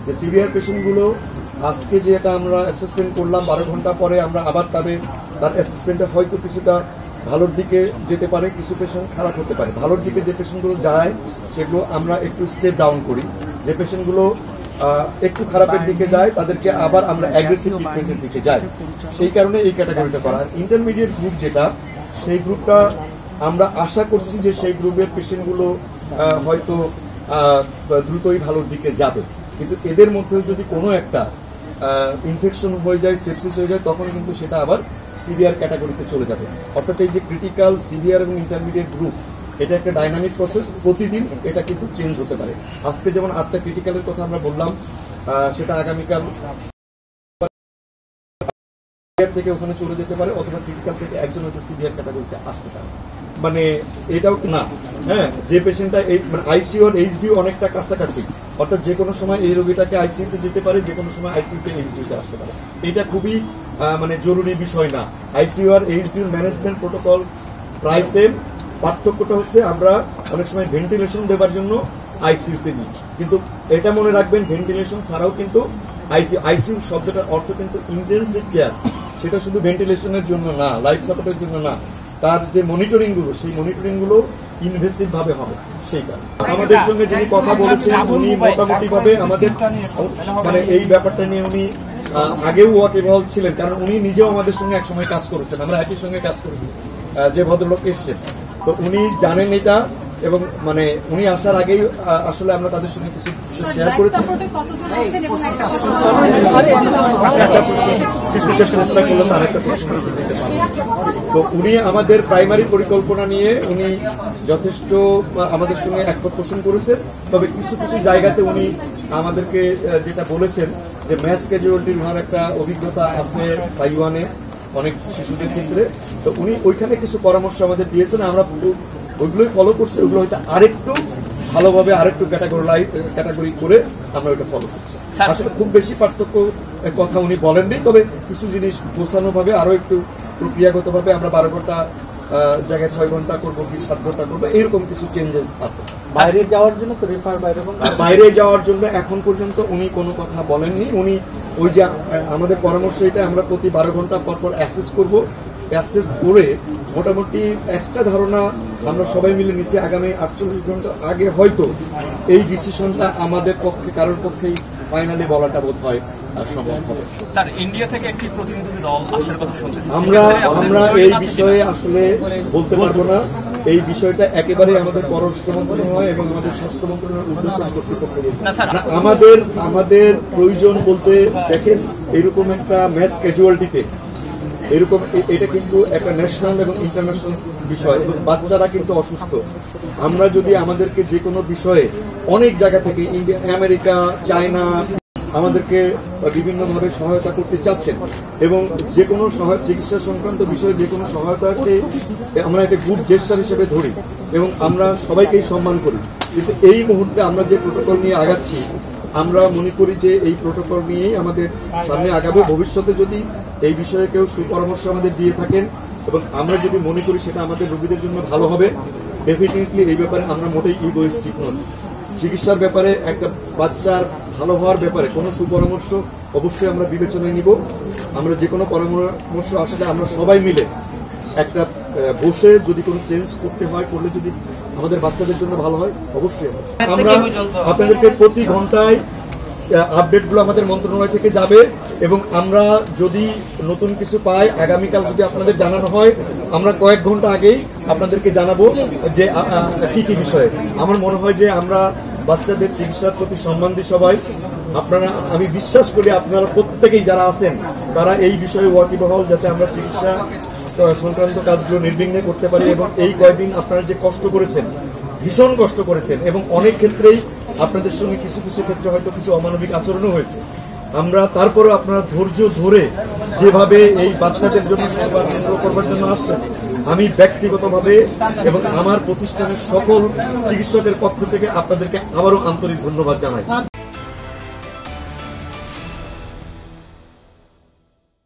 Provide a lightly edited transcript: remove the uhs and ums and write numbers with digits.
যে সিভিয়ার পেশেন্টগুলো আজকে যেটা আমরা অ্যাসেসমেন্ট করলাম 12 ঘন্টা পরে আমরা আবার তার অ্যাসেসমেন্টে হয়তো কিছুটা ভালোর দিকে যেতে পারে, কিছু পেশেন্ট খারাপ হতে পারে। ভালোর দিকে যে পেশেন্টগুলো যায় সেগুলো আমরা একটু স্টেপ ডাউন করি, যে পেশেন্টগুলো একটু খারাপের দিকে যায় তাদেরকে আবার আমরা অ্যাগ্রেসিভ ট্রিটমেন্টের দিকে যাই। সেই কারণে এই ক্যাটাগরিটা করা। ইন্টারমিডিয়েট গ্রুপ যেটা, সেই গ্রুপটা আমরা আশা করছি যে সেই গ্রুপের পেশেন্টগুলো হয়তো দ্রুতই ভালোর দিকে যাবে, কিন্তু এদের মধ্যেও যদি কোনো একটা ইনফেকশন হয়ে যায়, সেপসিস হয়ে যায়, তখন কিন্তু সেটা আবার সিভিয়ার ক্যাটাগরিতে চলে যাবে। অর্থাৎ এই যে ক্রিটিক্যাল, সিভিয়ার এবং ইন্টারমিডিয়েট গ্রুপ, এটা একটা ডাইনামিক প্রসেস, প্রতিদিন এটা কিন্তু চেঞ্জ হতে পারে। আজকে যেমন 8টা ক্রিটিক্যালের কথা আমরা বললাম, সেটা আগামীকাল থেকে ওখানে চলে যেতে পারে, অথবা ক্রিটিক্যাল থেকে একজন হয়তো সিভিয়ার ক্যাটাগরিতে আসতে পারে। মানে এটাও না, হ্যাঁ, যে পেশেন্টটা আইসিইউ আর এইচডিইউ অনেকটা কাছাকাছি, অর্থাৎ যে কোনো সময় এই রোগীটাকে আইসিইউতে যেতে পারে, যে কোনো সময় আইসিইউতে এইচডিইউতে আসতে পারে। এটা খুবই মানে জরুরি বিষয় না। আইসিইউ আর এইচডিইউ ম্যানেজমেন্ট প্রোটোকল প্রায় সেম, পার্থক্যটা হচ্ছে আমরা অনেক সময় ভেন্টিলেশন দেওয়ার জন্য আইসিইউতে নিই, কিন্তু এটা মনে রাখবেন ভেন্টিলেশন ছাড়াও কিন্তু আইসিইউ শব্দটার অর্থ কিন্তু ইন্টেনসিভ কেয়ার, সেটা শুধু ভেন্টিলেশনের জন্য না, লাইফ সাপোর্টের জন্য না, তার যে মনিটরিং গুলো, সেই মনিটরিং গুলো ইনভেসিভ ভাবে হবে। সেই কারণে আমাদের সঙ্গে যিনি কথা বলেছেন উনি মোটামুটি ভাবে আমাদের মানে এই ব্যাপারটা নিয়ে উনি আগেও ওয়াকিবহাল ছিলেন, কারণ উনি নিজেও আমাদের সঙ্গে একসময় কাজ করেছেন, আমরা একই সঙ্গে কাজ করেছি। যে ভদ্রলোক এসছেন, তো উনি জানেন এটা, এবং মানে উনি আসার আগেই আসলে আমরা তাদের সঙ্গে কিছু শেয়ার করেছি। তো উনি আমাদের প্রাইমারি পরিকল্পনা নিয়ে উনি যথেষ্ট আমাদের সঙ্গে একমত পোষণ করেছেন, তবে কিছু কিছু জায়গাতে উনি আমাদেরকে যেটা বলেছেন যে ম্যাস ক্যাজুয়ালিটির ওনার একটা অভিজ্ঞতা আছে তাইওয়ানে অনেক শিশুদের ক্ষেত্রে, তো উনি ওইখানে কিছু পরামর্শ আমাদের দিয়েছেন, আমরা ওইগুলোই ফলো করছি। ওগুলো হয়তো আরেকটু ভালোভাবে আরেকটু ক্যাটাগরি করে আমরা ওইটা ফলো করছি। আসলে খুব বেশি পার্থক্য কথা উনি বলেননি, তবে কিছু জিনিস গোছানো ভাবে আরো একটু প্রক্রিয়াগতভাবে আমরা 12 ঘন্টা জায়গায় 6 ঘন্টা করবো কি 7 ঘন্টা করবো, এরকম কিছু চেঞ্জেস আছে। বাইরে যাওয়ার জন্য বাইরে যাওয়ার জন্য এখন পর্যন্ত উনি কোনো কথা বলেননি। উনি ওই যে আমাদের পরামর্শ, এটা আমরা প্রতি 12 ঘন্টা পর পর অ্যাসেস করবো, অ্যাসেস করে মোটামুটি একটা ধারণা আমরা সবাই মিলে নিচে আগামী 48 ঘন্টা আগে হয়তো এই ডিসিশনটা আমাদের পক্ষে কারোর পক্ষেই ফাইনালি বলাটা বোধ হয় সম্ভব হবে। স্যার, ইন্ডিয়া থেকে একটি প্রতিনিধি দল আসার কথা শুনতেছি, আমরা এই বিষয়ে আসলে বলতে পারবো না। এই বিষয়টা একেবারে আমাদের পররাষ্ট্র মন্ত্রণালয় এবং আমাদের স্বাস্থ্য মন্ত্রণালয়ের উদ্যোগ কর্তৃপক্ষ। আমাদের প্রয়োজন বলতে দেখেন, এরকম একটা ম্যাস ক্যাজুয়ালিটিতে এরকম এটা কিন্তু একটা ন্যাশনাল এবং ইন্টারন্যাশনাল বিষয়, এবং বাচ্চারা কিন্তু অসুস্থ। আমরা যদি আমাদেরকে যে কোনো বিষয়ে অনেক জায়গা থেকে ইন্ডিয়া, আমেরিকা, চায়না আমাদেরকে বিভিন্নভাবে সহায়তা করতে চাচ্ছেন, এবং যে কোনো চিকিৎসা সংক্রান্ত বিষয়ে যে কোনো সহায়তাকে আমরা একটা গুড জেস্টার হিসেবে ধরি এবং আমরা সবাইকেই সম্মান করি। কিন্তু এই মুহূর্তে আমরা যে প্রোটোকল নিয়ে আগাচ্ছি, আমরা মনে করি যে এই প্রোটোকল নিয়েই আমাদের সামনে আগাবে। ভবিষ্যতে যদি এই বিষয়ে কেউ সুপরামর্শ আমাদের দিয়ে থাকেন এবং আমরা যদি মনে করি সেটা আমাদের রোগীদের জন্য ভালো হবে, ডেফিনেটলি এই ব্যাপারে আমরা মোটেই ইগোইস্টিক নই। চিকিৎসার ব্যাপারে একটা বাচ্চার ভালো হওয়ার ব্যাপারে কোনো সুপরামর্শ অবশ্যই আমরা বিবেচনায় নিব। আমরা যে কোনো পরামর্শ আসলে আমরা সবাই মিলে একটা বসে যদি কোনো চেঞ্জ করতে হয়, করলে যদি আমাদের বাচ্চাদের জন্য ভালো হয়, অবশ্যই আমরা আপনাদেরকে প্রতি ঘন্টায় আপডেটগুলো আমাদের মন্ত্রণালয় থেকে যাবে, এবং আমরা যদি নতুন কিছু পাই আগামীকাল যদি আপনাদের জানানো হয়, আমরা কয়েক ঘন্টা আগেই আপনাদেরকে জানাবো যে কি কি বিষয়ে। আমার মনে হয় যে আমরা বাচ্চাদের চিকিৎসার প্রতি সম্মান দিই সবাই। আপনারা, আমি বিশ্বাস করি আপনারা প্রত্যেকেই যারা আছেন তারা এই বিষয়ে ওয়াকিবহাল, যাতে আমরা চিকিৎসা সংক্রান্ত কাজগুলো নির্বিঘ্নে করতে পারি। এবং এই কয়েকদিন আপনারা যে কষ্ট করেছেন, ভীষণ কষ্ট করেছেন, এবং অনেক ক্ষেত্রেই আপনাদের সঙ্গে কিছু কিছু ক্ষেত্রে হয়তো কিছু অমানবিক আচরণও হয়েছে। আমরা তারপরে আপনারা ধৈর্য ধরে যেভাবে এই বাচ্চাদের জন্য সেবা করবার জন্য আসছেন, আমি ব্যক্তিগতভাবে এবং আমার প্রতিষ্ঠানের সকল চিকিৎসকের পক্ষ থেকে আপনাদেরকে আবারও আন্তরিক ধন্যবাদ জানাই।